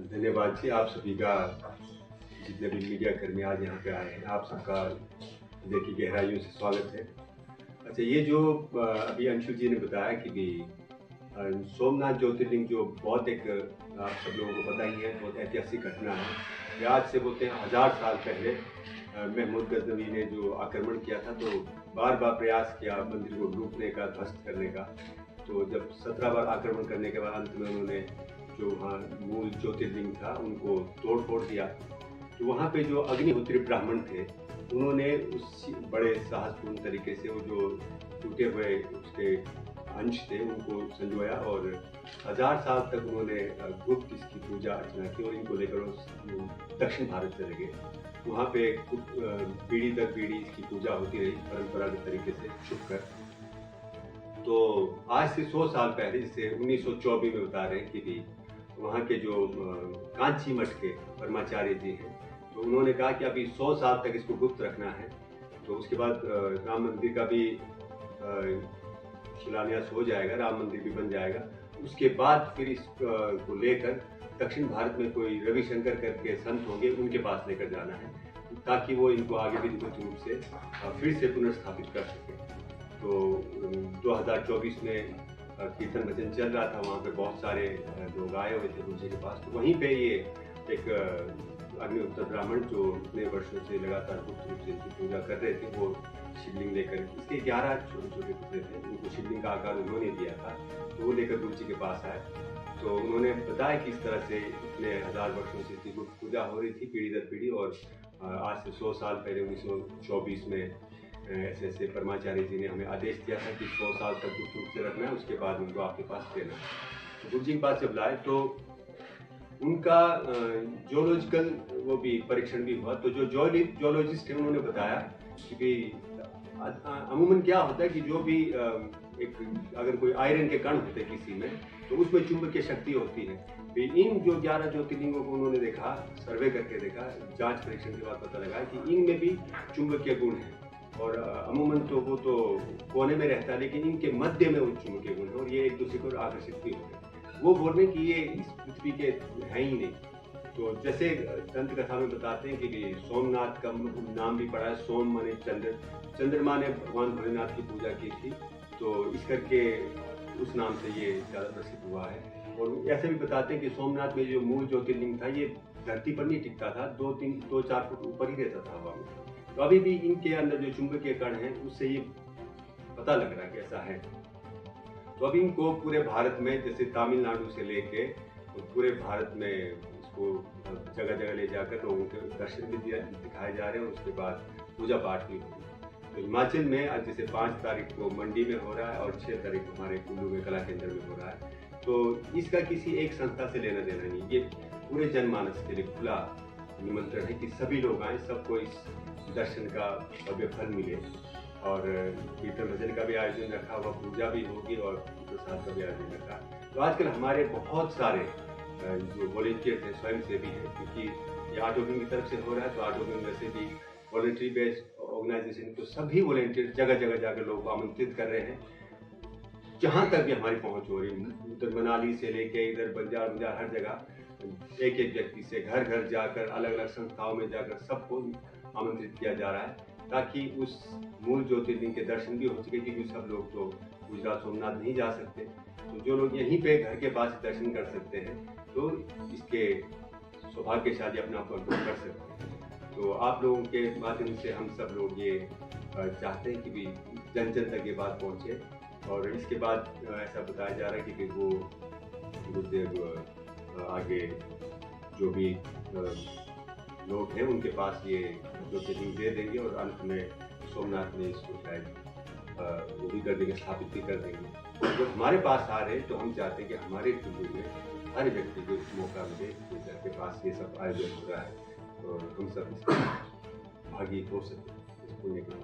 धन्यवाद जी, आप सभी का, जितने भी मीडिया कर्मी आज यहाँ पे आए हैं, आप सबका हृदय की गहराइयों से स्वागत है। अच्छा, ये जो अभी अंशुल जी ने बताया कि भी सोमनाथ ज्योतिर्लिंग जो बहुत एक आप सब लोगों को पता ही है, बहुत ऐतिहासिक घटना है। ये आज से बोलते हैं 1000 साल पहले महमूद गजनवी ने जो आक्रमण किया था, तो बार बार प्रयास किया मंदिर को लूटने का, ध्वस्त करने का। तो जब 17 बार आक्रमण करने के बाद अंत में उन्होंने जो वहाँ मूल ज्योतिर्लिंग था उनको तोड़ फोड़ दिया। तो वहाँ पे जो अग्निहोत्री ब्राह्मण थे, उन्होंने उस बड़े साहसपूर्ण तरीके से वो जो टूटे हुए उसके अंश थे उनको संजोया और 1000 साल तक उन्होंने गुप्त इसकी पूजा अर्चना की और इनको लेकर दक्षिण भारत चले गए। वहाँ पे पीढ़ी दर पीढ़ी इसकी पूजा होती रही परंपरागत तरीके से छुप कर। तो आज से 100 साल पहले, जैसे 1924 में बता रहे हैं कि भी वहाँ के जो कांची मठ के परमाचार्य जी हैं, तो उन्होंने कहा कि अभी 100 साल तक इसको गुप्त रखना है। तो उसके बाद राम मंदिर का भी शिलान्यास हो जाएगा, राम मंदिर भी बन जाएगा। उसके बाद फिर इसको लेकर दक्षिण भारत में कोई रविशंकर करके संत होंगे, उनके पास लेकर जाना है, ताकि वो इनको आगे भी विधिवत रूप से फिर से पुनर्स्थापित कर सकें। तो 2024 में कीर्तन भजन चल रहा था, वहाँ पे बहुत सारे लोग आए हुए थे गुरुजी के पास। तो वहीं पे ये एक अग्निहोत्र ब्राह्मण जो इतने वर्षों से लगातार गुप्त रूप से इसकी पूजा कर रहे थे, वो शिवलिंग लेकर, इसके 11 छोटे छोटे टुकड़े थे, उनको शिवलिंग का आकार उन्होंने दिया था, तो वो लेकर गुरुजी के पास आए। तो उन्होंने बताया कि इस तरह से इतने 1000 वर्षों से इसकी गुप्त पूजा हो रही थी पीढ़ी दर पीढ़ी, और आज से 100 साल पहले 1924 में ऐसे परमाचार्य जी ने हमें आदेश दिया था कि 100 साल तक गुप्त रूप से रखना है, उसके बाद उनको आपके पास देना है। तो गुरुजी के पास जब लाए तो उनका जोलॉजिकल वो भी परीक्षण भी हुआ। तो जो जोलॉजिस्ट है उन्होंने बताया कि अमूमन क्या होता है कि जो भी एक अगर कोई आयरन के कण होते हैं किसी में, तो उसमें चुंबकीय शक्ति होती है। इन जो 11 ज्योतिर्लिंगों को उन्होंने देखा, सर्वे करके देखा, जांच परीक्षण के बाद पता लगा कि इनमें भी चुंबकीय गुण है। और अमूमन तो वो तो कोने में रहता है, लेकिन इनके मध्य में वो चुंबकीय गुण है और ये एक दूसरे को आकर्षित भी होते हैं। वो बोल रहे हैं कि ये इस पृथ्वी के हैं ही नहीं। तो जैसे दंत कथा में बताते हैं कि सोमनाथ का नाम भी पड़ा है, सोम माने चंद्र, चंद्रमा ने भगवान भोलेनाथ की पूजा की थी, तो इस करके उस नाम से ये ज़्यादा प्रसिद्ध हुआ है। और ऐसे भी बताते हैं कि सोमनाथ में जो मूल ज्योतिर्लिंग था, ये धरती पर नहीं टिकता था, 2-4 फुट ऊपर ही रहता था हवा में। तो अभी भी इनके अंदर जो चुंबकीय कण हैं, उससे ये पता लग रहा है कि ऐसा है। तो अभी इनको पूरे भारत में, जैसे तमिलनाडु से लेके पूरे भारत में इसको जगह जगह ले जाकर लोगों के दर्शन भी दिखाए जा रहे हैं, और उसके बाद पूजा पाठ भी होगी। तो हिमाचल में आज जैसे 5 तारीख को मंडी में हो रहा है और 6 तारीख को हमारे कुल्लू में कला केंद्र में हो रहा है। तो इसका किसी एक संस्था से लेना देना नहीं, ये पूरे जनमानस के लिए खुला निमंत्रण है कि सभी लोग आए, सबको इस दर्शन का भव्य फल मिले। और कीर्तन भजन का भी आयोजन रखा हुआ, पूजा भी होगी और प्रसाद का भी आयोजन रखा। तो आजकल हमारे बहुत सारे जो वॉलेंटियर्स हैं, स्वयंसेवी हैं, क्योंकि ये आटोबिंग की तरफ से हो रहा है, तो आटोबिंग वैसे भी वॉलेंट्री बेस्ड ऑर्गेनाइजेशन, तो सभी वॉलेंटियर जगह जगह जाकर लोगों को आमंत्रित कर रहे हैं। जहाँ तक भी हमारी पहुँच हो रही है, उधर मनाली से लेके इधर बंजार हर जगह एक एक व्यक्ति से घर घर जाकर, अलग अलग संस्थाओं में जाकर सबको आमंत्रित किया जा रहा है, ताकि उस मूल ज्योतिर्लिंग के दर्शन भी हो सके। क्योंकि सब लोग तो गुजरात सोमनाथ नहीं जा सकते, तो जो लोग यहीं पे घर के पास दर्शन कर सकते हैं, तो इसके सौभाग्यशाली अपना आप अनुभव कर सकते हैं। तो आप लोगों के माध्यम से हम सब लोग ये चाहते हैं कि भी जन जन तक ये बात पहुँचे। और इसके बाद ऐसा बताया जा रहा है कि वो गुरुदेव आगे जो भी लोग हैं उनके पास ये ज्योतिर्लिंग दे देंगे, और अंत में सोमनाथ में इसको शायद वो भी कर देंगे, स्थापित भी कर देंगे। जब हमारे पास आ रहे हैं, तो हम चाहते हैं कि हमारे कुल्लू में हर व्यक्ति को मौका मिले, जिनके पास ये सब आयोजन हो रहा है, और हम सब इसमें भागी हो सके, इस पुण्य का।